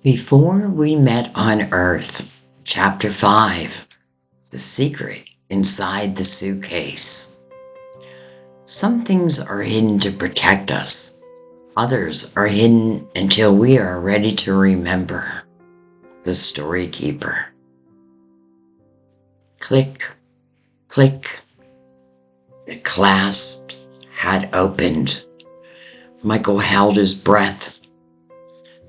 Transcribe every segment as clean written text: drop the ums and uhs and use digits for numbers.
Before we met on Earth, Chapter 5, The Secret Inside the Suitcase. Some things are hidden to protect us. Others are hidden until we are ready to remember. The Storykeeper. Click, click. The clasp had opened. Michael held his breath.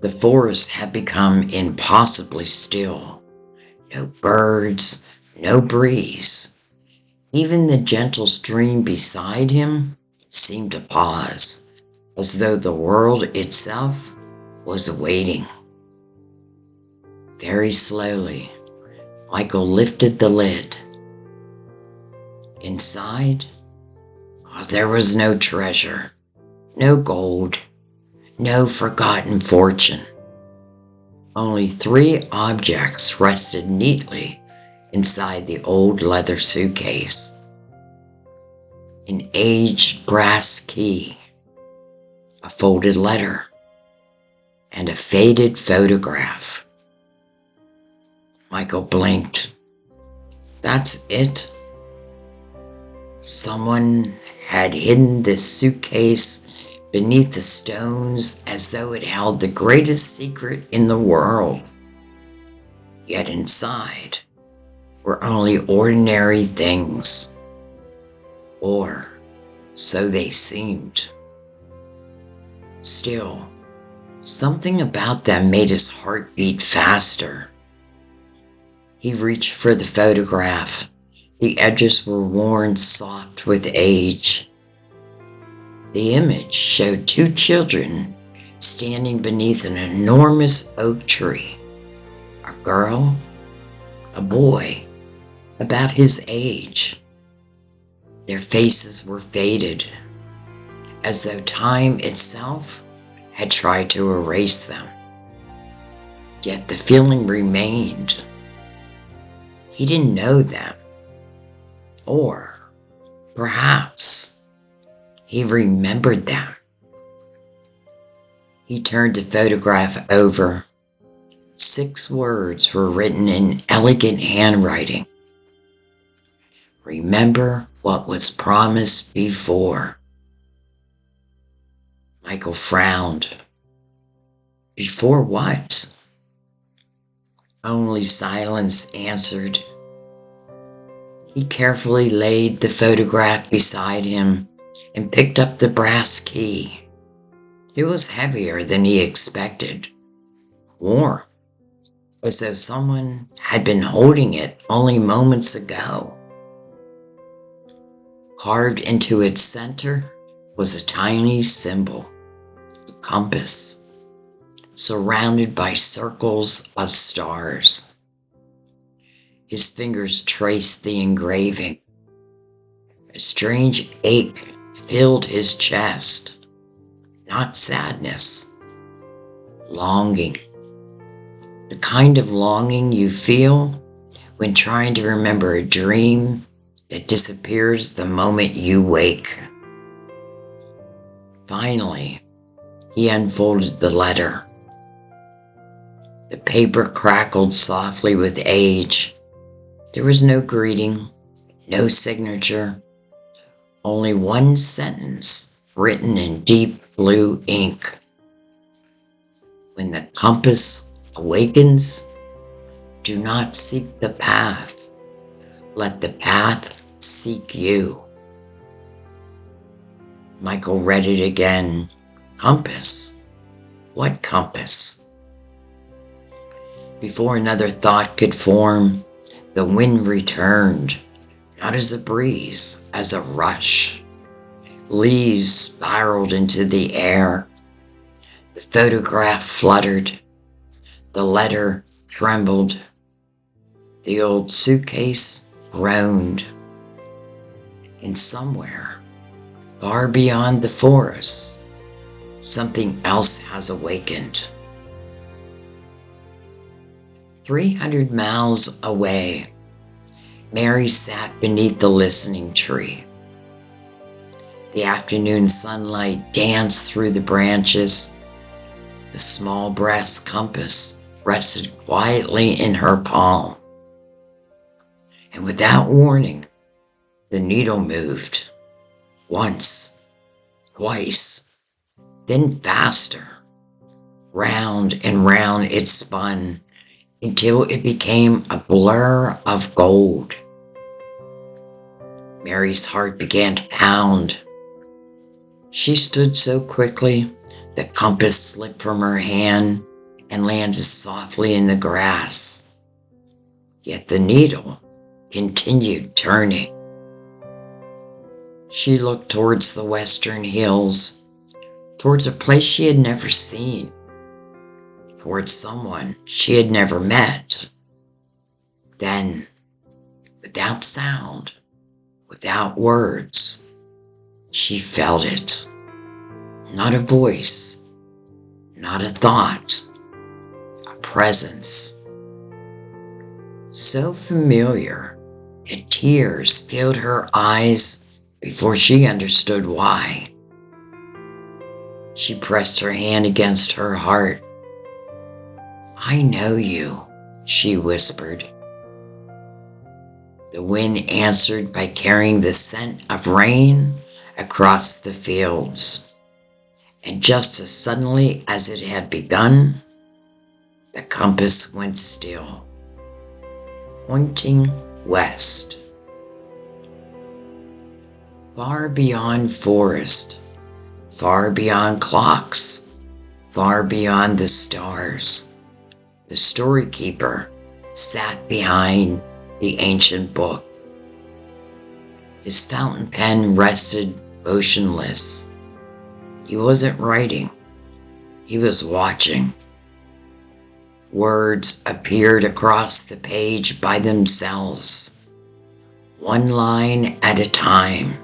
The forest had become impossibly still. No birds, no breeze. Even the gentle stream beside him seemed to pause, as though the world itself was waiting. Very slowly, Michael lifted the lid. Inside, there was no treasure, no gold, no forgotten fortune. Only 3 objects rested neatly inside the old leather suitcase. An aged brass key, a folded letter, and a faded photograph. Michael blinked. That's it? Someone had hidden this suitcase beneath the stones as though it held the greatest secret in the world. Yet inside were only ordinary things. Or so they seemed. Still, something about them made his heart beat faster. He reached for the photograph. The edges were worn soft with age. The image showed 2 children standing beneath an enormous oak tree. A girl, a boy, about his age. Their faces were faded, as though time itself had tried to erase them. Yet the feeling remained. He didn't know them. Or perhaps he remembered them. He turned the photograph over. 6 words were written in elegant handwriting. Remember what was promised before. Michael frowned. Before what? Only silence answered. He carefully laid the photograph beside him and picked up the brass key. It was heavier than he expected, warm, as though someone had been holding it only moments ago. Carved into its center was a tiny symbol, a compass, surrounded by circles of stars. His fingers traced the engraving. A strange ache filled his chest. Not sadness, longing. The kind of longing you feel when trying to remember a dream that disappears the moment you wake. Finally, he unfolded the letter. The paper crackled softly with age. There was no greeting, no signature, only one sentence written in deep blue ink. When the compass awakens, do not seek the path. Let the path seek you. Michael read it again. Compass? What compass? Before another thought could form, the wind returned, not as a breeze, as a rush. Leaves spiraled into the air. The photograph fluttered. The letter trembled. The old suitcase groaned. And somewhere, far beyond the forest, something else has awakened. 300 miles away, Mary sat beneath the listening tree. The afternoon sunlight danced through the branches. The small brass compass rested quietly in her palm. And without warning, the needle moved. Once, twice, then faster. Round and round it spun until it became a blur of gold. Mary's heart began to pound. She stood so quickly, the compass slipped from her hand and landed softly in the grass. Yet the needle continued turning. She looked towards the western hills, towards a place she had never seen, towards someone she had never met. Then, without sound, without words, she felt it. Not a voice, not a thought, a presence. So familiar that tears filled her eyes before she understood why. She pressed her hand against her heart. "I know you," she whispered. The wind answered by carrying the scent of rain across the fields. And just as suddenly as it had begun, the compass went still, pointing west. Far beyond forest, far beyond clocks, far beyond the stars, the storykeeper sat behind the ancient book. His fountain pen rested motionless. He wasn't writing. He was watching. Words appeared across the page by themselves, one line at a time.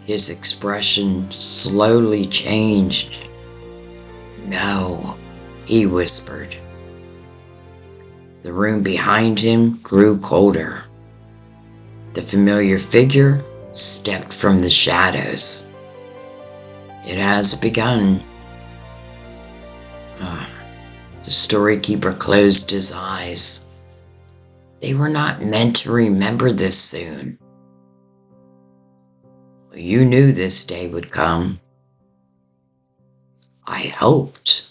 His expression slowly changed. "No," he whispered. The room behind him grew colder. The familiar figure stepped from the shadows. "It has begun." The storykeeper closed his eyes. They were not meant to remember this soon. "You knew this day would come." "I hoped,"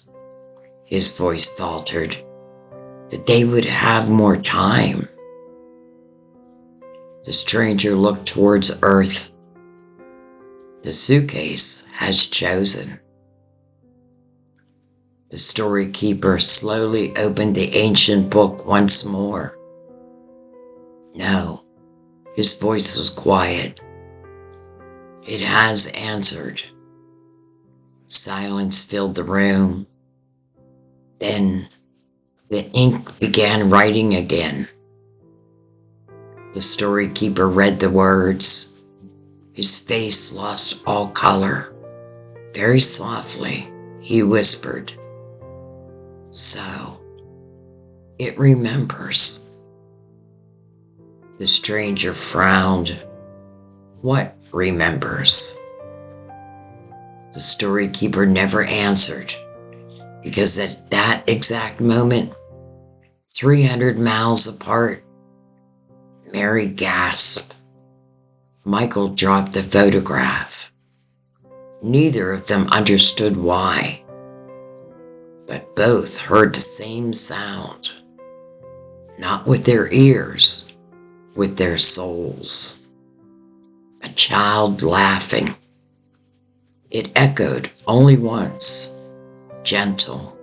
his voice faltered, "that they would have more time." The stranger looked towards Earth. "The suitcase has chosen." The storykeeper slowly opened the ancient book once more. "No," his voice was quiet. "It has answered." Silence filled the room. Then the ink began writing again. The storykeeper read the words. His face lost all color. Very softly, he whispered, "So, it remembers." The stranger frowned. "What remembers?" The storykeeper never answered, because at that exact moment, 300 miles apart, Mary gasped. Michael dropped the photograph. Neither of them understood why, but both heard the same sound. Not with their ears, with their souls. A child laughing. It echoed only once, gentle,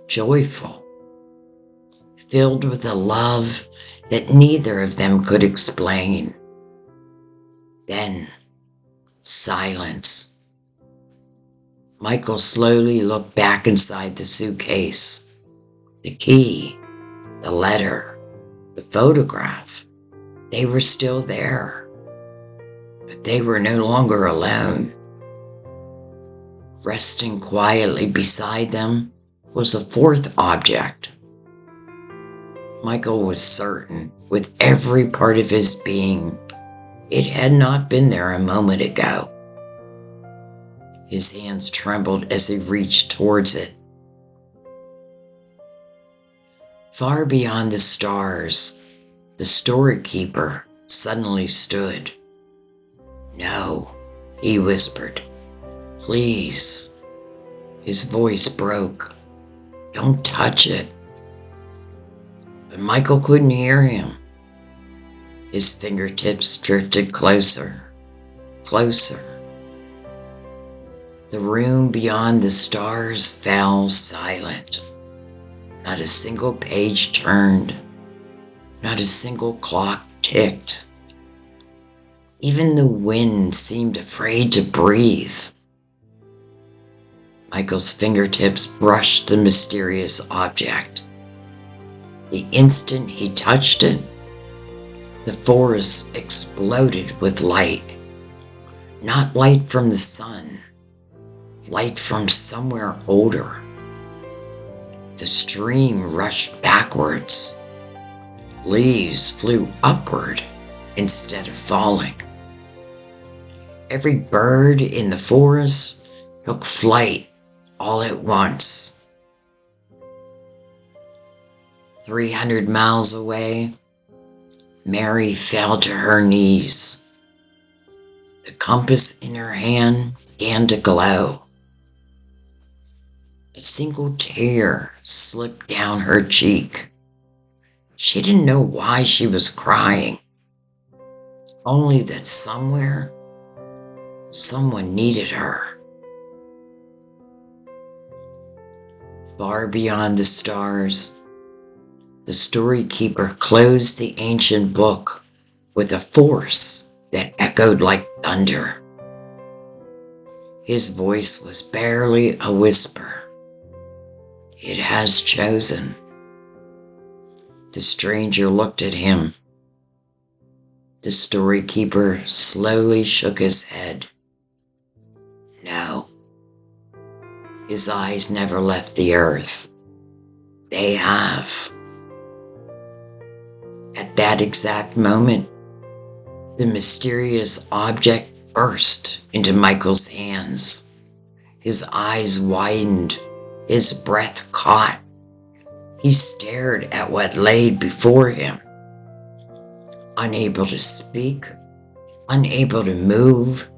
joyful, filled with a love that neither of them could explain. Then, silence. Michael slowly looked back inside the suitcase. The key, the letter, the photograph, they were still there. But they were no longer alone. Resting quietly beside them was a fourth object. Michael was certain, with every part of his being, it had not been there a moment ago. His hands trembled as he reached towards it. Far beyond the stars, the storykeeper suddenly stood. "No," he whispered. "Please." His voice broke. "Don't touch it." But Michael couldn't hear him. His fingertips drifted closer, closer. The room beyond the stars fell silent. Not a single page turned. Not a single clock ticked. Even the wind seemed afraid to breathe. Michael's fingertips brushed the mysterious object. The instant he touched it, the forest exploded with light. Not light from the sun, light from somewhere older. The stream rushed backwards. Leaves flew upward instead of falling. Every bird in the forest took flight all at once. 300 miles away, Mary fell to her knees. The compass in her hand began to glow. A single tear slipped down her cheek. She didn't know why she was crying, only that somewhere, someone needed her. Far beyond the stars, the storykeeper closed the ancient book with a force that echoed like thunder. His voice was barely a whisper. "It has chosen." The stranger looked at him. The storykeeper slowly shook his head. "No." His eyes never left the earth. "They have." At that exact moment, the mysterious object burst into Michael's hands. His eyes widened, his breath caught. He stared at what lay before him. Unable to speak, unable to move,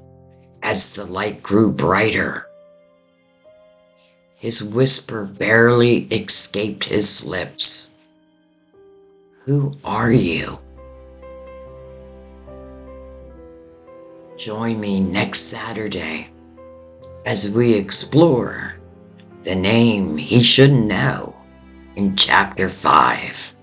as the light grew brighter. His whisper barely escaped his lips. "Who are you?" Join me next Saturday as we explore the name he shouldn't know in Chapter 5.